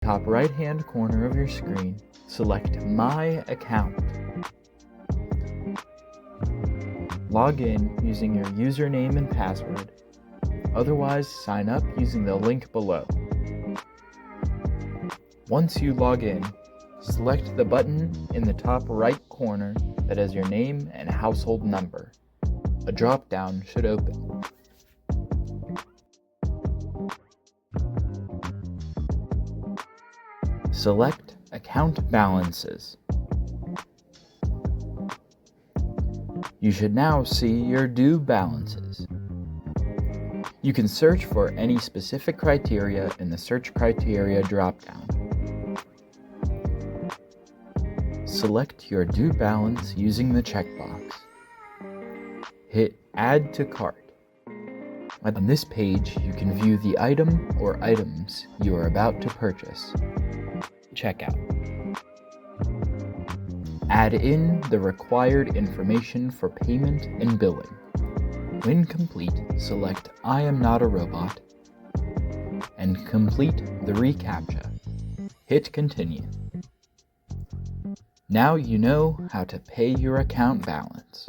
top right-hand corner of your screen, select My Account. Log in using your username and password. Otherwise, sign up using the link below. Once you log in, select the button in the top right corner that has your name and household number. A drop-down should open. Select Account Balances. You should now see your due balances. You can search for any specific criteria in the Search Criteria drop-down. Select your due balance using the checkbox. Hit Add to Cart. On this page, you can view the item or items you are about to purchase. Checkout. Add in the required information for payment and billing. When complete, select I am not a robot and complete the reCAPTCHA. Hit Continue. Now you know how to pay your account balance.